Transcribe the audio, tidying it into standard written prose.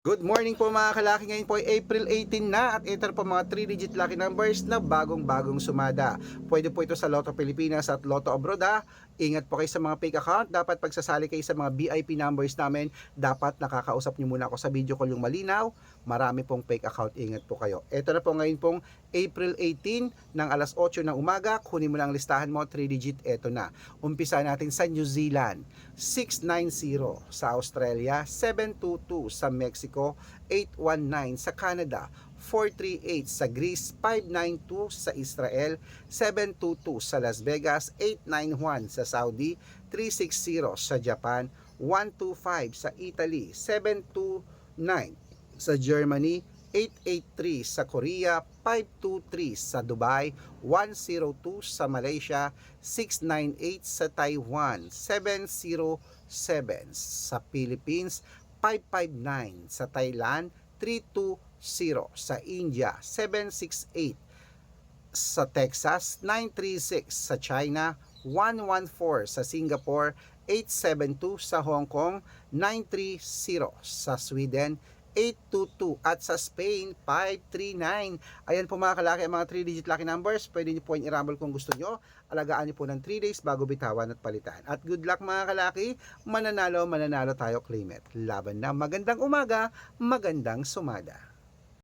Good morning po mga kalaki, ngayon po ay April 18 na at ito na po mga 3-digit lucky numbers na bagong sumada. Pwede po ito sa Lotto Pilipinas at Lotto Abroad ha. Ingat po kayo sa mga fake account, dapat pagsasali kayo sa mga VIP numbers namin, dapat nakakausap nyo muna ako sa video call yung malinaw. Marami pong fake account, ingat po kayo. Ito na po ngayon pong April 18 ng alas 8 ng umaga, kunin mo lang ang listahan mo, 3-digit, ito na. Umpisa natin sa New Zealand, 690 sa Australia, 722 sa Mexico, 819 sa Canada, 438 sa Greece, 592 sa Israel, 722 sa Las Vegas, 891 sa Saudi, 360 sa Japan, 125 sa Italy, 729 sa Germany, 883 sa Korea, 523 sa Dubai, 102 sa Malaysia, 698 sa Taiwan, 707 sa Philippines, 559 sa Thailand, 320 sa India, 768 sa Texas, 936 sa China, 114 sa Singapore, 872 sa Hong Kong, 930 sa Sweden, 822 at sa Spain 539. Ayan po mga kalaki ang mga 3-digit lucky numbers. Pwede niyo po yung i-rumble kung gusto niyo. Alagaan niyo po ng 3 days bago bitawan at palitan. At good luck mga kalaki. Mananalo tayo, claim it. Laban na, magandang umaga, magandang sumada.